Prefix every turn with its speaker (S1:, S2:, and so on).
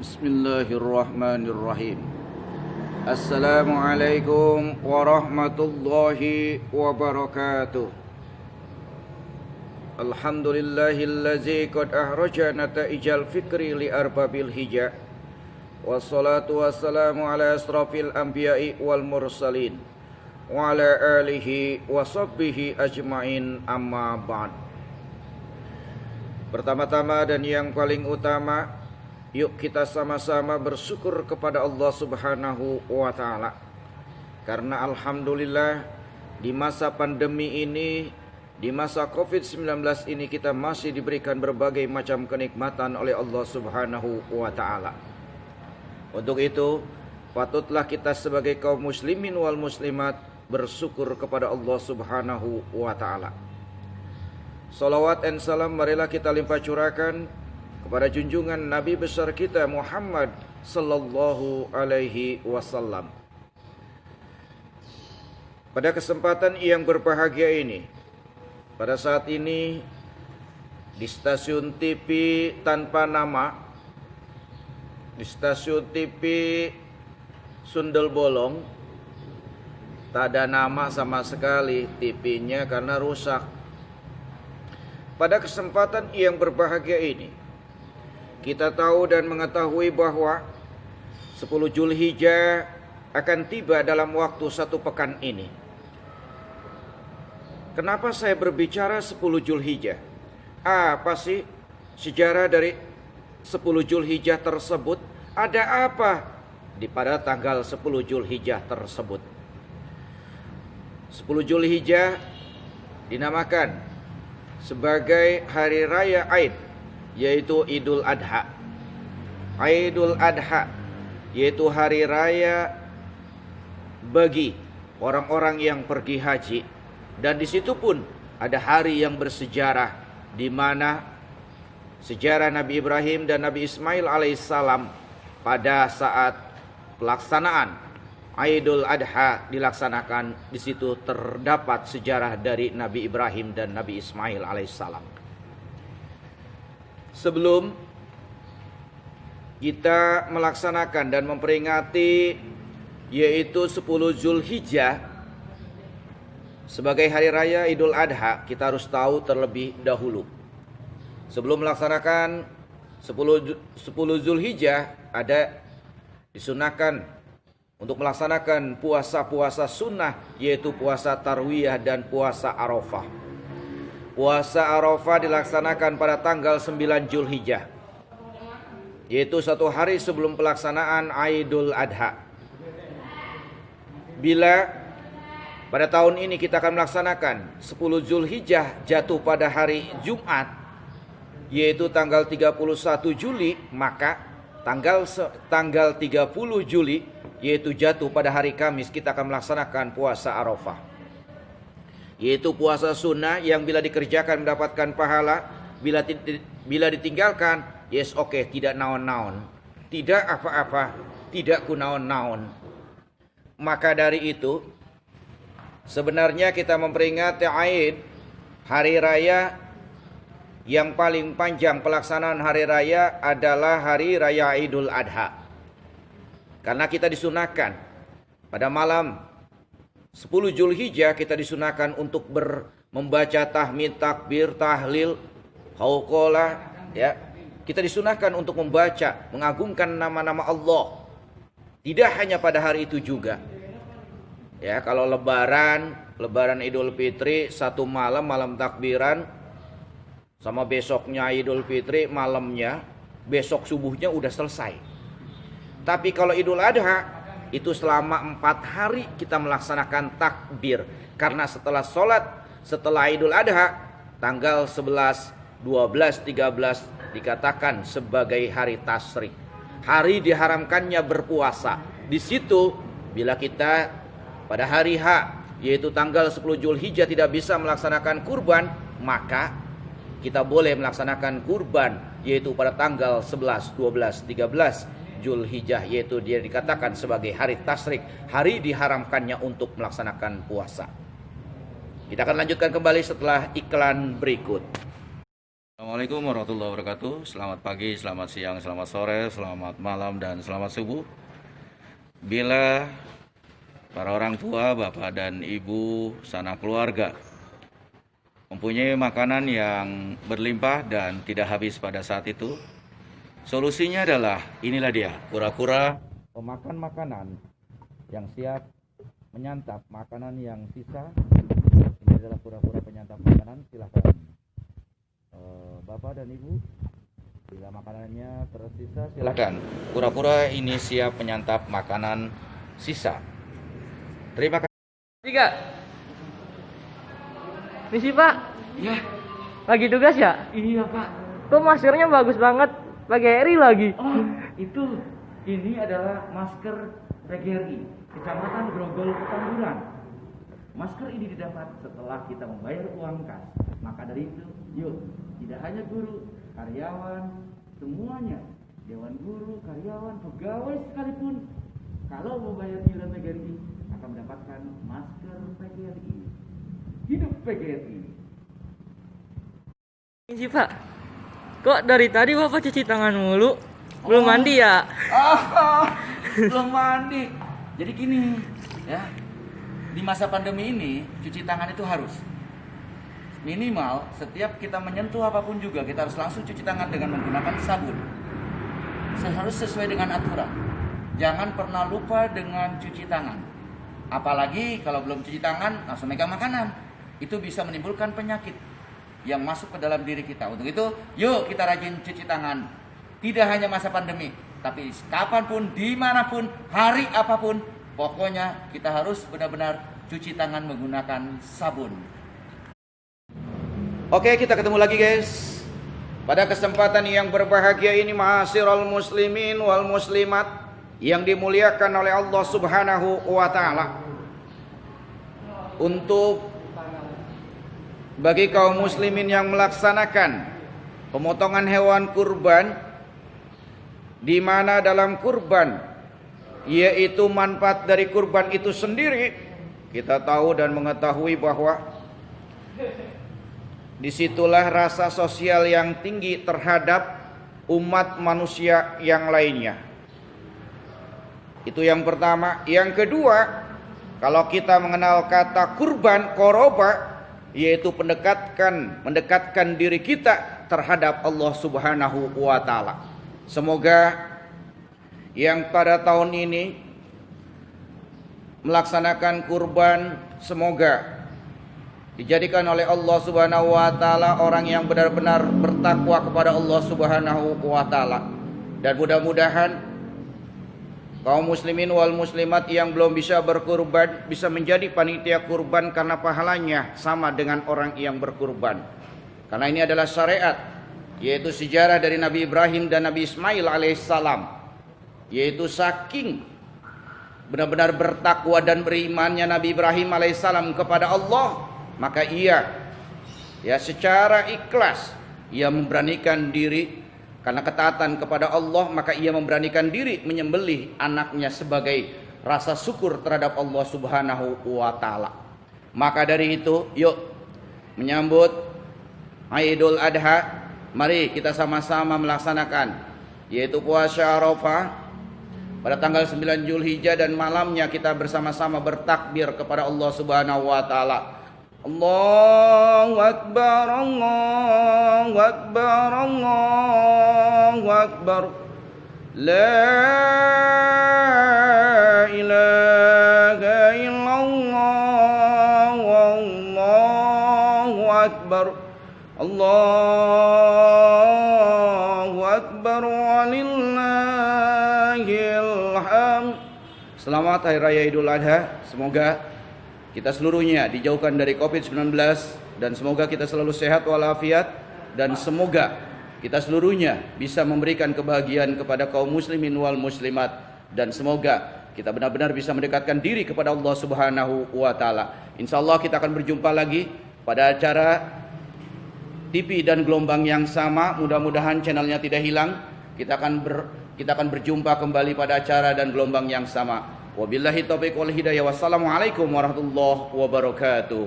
S1: Bismillahirrahmanirrahim. Assalamualaikum warahmatullahi wabarakatuh. Alhamdulillahillazi qad ahraja nata'ijal fikri li arbabil hija. Wassalatu wassalamu ala asrafil anbiya'i wal mursalin wa ala alihi wa sahbihi ajma'in, amma ba'd. Pertama-tama dan yang paling utama, yuk kita sama-sama bersyukur kepada Allah Subhanahu wa ta'ala. Karena alhamdulillah di masa pandemi ini, di masa COVID-19 ini, kita masih diberikan berbagai macam kenikmatan oleh Allah Subhanahu wa ta'ala. Untuk itu, patutlah kita sebagai kaum muslimin wal muslimat bersyukur kepada Allah Subhanahu wa ta'ala. Salawat dan salam marilah kita limpah curahkan kepada junjungan Nabi besar kita Muhammad sallallahu alaihi wasallam. Pada kesempatan yang berbahagia ini, pada saat ini di stasiun TV tanpa nama, di stasiun TV Sundel Bolong, tak ada nama sama sekali TV-nya karena rusak. Pada kesempatan yang berbahagia ini, kita tahu dan mengetahui bahwa 10 Zulhijjah akan tiba dalam waktu 1 pekan ini. Kenapa saya berbicara 10 Zulhijjah? Apa sih sejarah dari 10 Zulhijjah tersebut? Ada apa pada tanggal 10 Zulhijjah tersebut? 10 Zulhijjah dinamakan sebagai hari raya Aid, yaitu Idul Adha. Idul Adha yaitu hari raya bagi orang-orang yang pergi haji, dan di situ pun ada hari yang bersejarah, di mana sejarah Nabi Ibrahim dan Nabi Ismail alaihissalam pada saat pelaksanaan Idul Adha dilaksanakan. Di situ terdapat sejarah dari Nabi Ibrahim dan Nabi Ismail alaihissalam. Sebelum kita melaksanakan dan memperingati yaitu 10 Zulhijjah sebagai hari raya Idul Adha, kita harus tahu terlebih dahulu. Sebelum melaksanakan 10 Zulhijjah, ada disunahkan untuk melaksanakan puasa-puasa sunnah, yaitu puasa Tarwiyah dan puasa Arafah. Puasa Arafah dilaksanakan pada tanggal 9 Zulhijjah, yaitu 1 hari sebelum pelaksanaan Idul Adha. Bila pada tahun ini kita akan melaksanakan 10 Zulhijjah jatuh pada hari Jumat, yaitu tanggal 31 Juli, maka tanggal 30 Juli yaitu jatuh pada hari Kamis, kita akan melaksanakan puasa Arafah, yaitu puasa sunnah yang bila dikerjakan mendapatkan pahala, bila ditinggalkan yes oke, tidak naon-naon, tidak apa-apa, tidak kunaon-naon. Maka dari itu sebenarnya kita memperingati Aid, hari raya yang paling panjang pelaksanaan hari raya adalah hari raya Idul Adha. Karena kita disunahkan pada malam 10 Zulhijjah, kita disunahkan untuk membaca tahmid, takbir, tahlil, hauqalah, ya. Kita disunahkan untuk membaca, mengagungkan nama-nama Allah. Tidak hanya pada hari itu juga. Ya, kalau lebaran Idul Fitri, 1 malam takbiran, sama besoknya Idul Fitri malamnya, besok subuhnya udah selesai. Tapi kalau Idul Adha itu selama 4 hari kita melaksanakan takbir. Karena setelah Idul Adha tanggal 11, 12, 13 dikatakan sebagai hari tasyrik, hari diharamkannya berpuasa. Di situ bila kita pada hari H, yaitu tanggal 10 Zulhijjah tidak bisa melaksanakan kurban, maka kita boleh melaksanakan kurban yaitu pada tanggal 11, 12, 13 Zulhijjah, yaitu dia dikatakan sebagai hari tasyrik, hari diharamkannya untuk melaksanakan puasa. Kita akan lanjutkan kembali setelah iklan berikut.
S2: Assalamualaikum warahmatullahi wabarakatuh. Selamat pagi, selamat siang, selamat sore, selamat malam, dan selamat subuh. Bila para orang tua, bapak dan ibu, sanak keluarga mempunyai makanan yang berlimpah dan tidak habis pada saat itu, solusinya adalah inilah dia, kura-kura pemakan makanan yang siap menyantap makanan yang sisa. Ini adalah kura-kura penyantap makanan. Silahkan Bapak dan Ibu, bila makanannya tersisa, silakan. Kura-kura ini siap menyantap makanan sisa. Terima kasih.
S3: Tiga. Misi Pak.
S4: Ya,
S3: Lagi tugas ya?
S4: iya Pak.
S3: Kok maskernya bagus banget. Pakai eri lagi.
S4: Oh, ini adalah masker PGRI, Kecamatan Grogol, Petamburan. Masker ini didapat setelah kita membayar uang kas. Maka dari itu, yuk, tidak hanya guru, karyawan, semuanya, dewan guru, karyawan, pegawai sekalipun, kalau membayar iuran PGRI akan mendapatkan masker PGRI. Hidup PGRI.
S3: Misi Pak. Kok dari tadi Bapak cuci tangan mulu? Belum mandi ya?
S4: Oh, belum mandi. Jadi gini, ya. Di masa pandemi ini, cuci tangan itu harus. Minimal setiap kita menyentuh apapun juga, kita harus langsung cuci tangan dengan menggunakan sabun. Harus sesuai dengan aturan. Jangan pernah lupa dengan cuci tangan. Apalagi kalau belum cuci tangan, langsung megang makanan. Itu bisa menimbulkan penyakit yang masuk ke dalam diri kita. Untuk itu, yuk kita rajin cuci tangan. Tidak hanya masa pandemi, tapi kapanpun, dimanapun, hari apapun, pokoknya kita harus benar-benar cuci tangan menggunakan sabun.
S1: Oke, kita ketemu lagi guys. Pada kesempatan yang berbahagia ini, ma'asyiral muslimin wal muslimat yang dimuliakan oleh Allah Subhanahu wa taala. Untuk bagi kaum muslimin yang melaksanakan pemotongan hewan kurban, di mana dalam kurban yaitu manfaat dari kurban itu sendiri, kita tahu dan mengetahui bahwa disitulah rasa sosial yang tinggi terhadap umat manusia yang lainnya. Itu yang pertama. Yang kedua, kalau kita mengenal kata kurban, koroba, yaitu mendekatkan diri kita terhadap Allah Subhanahu wa taala. Semoga yang pada tahun ini melaksanakan kurban, semoga dijadikan oleh Allah Subhanahu wa taala orang yang benar-benar bertakwa kepada Allah Subhanahu wa taala. Dan mudah-mudahan kaum muslimin wal muslimat yang belum bisa berkurban bisa menjadi panitia kurban, karena pahalanya sama dengan orang yang berkurban. Karena ini adalah syariat, yaitu sejarah dari Nabi Ibrahim dan Nabi Ismail alaihissalam, yaitu saking benar-benar bertakwa dan berimannya Nabi Ibrahim alaihissalam kepada Allah, maka ia secara ikhlas ia memberanikan diri karena ketaatan kepada Allah, maka ia memberanikan diri menyembelih anaknya sebagai rasa syukur terhadap Allah Subhanahu wa taala. Maka dari itu, yuk menyambut Idul Adha, mari kita sama-sama melaksanakan yaitu puasa Arafah pada tanggal 9 Zulhijjah, dan malamnya kita bersama-sama bertakbir kepada Allah Subhanahu wa taala. Allahu Akbar, Allahu Akbar, Allahu Akbar. La ilaha illallah, Allahu Akbar. Allahu Akbar, walillahil hamd. Selamat Hari Raya Idul Adha. Semoga kita seluruhnya dijauhkan dari COVID-19, dan semoga kita selalu sehat walafiat, dan semoga kita seluruhnya bisa memberikan kebahagiaan kepada kaum muslimin wal muslimat, dan semoga kita benar-benar bisa mendekatkan diri kepada Allah Subhanahu wa taala. Insyaallah kita akan berjumpa lagi pada acara TV dan gelombang yang sama. Mudah-mudahan channelnya tidak hilang. Kita akan berjumpa kembali pada acara dan gelombang yang sama. Wabillahi taufiq wal hidayah. Wassalamualaikum warahmatullahi wabarakatuh.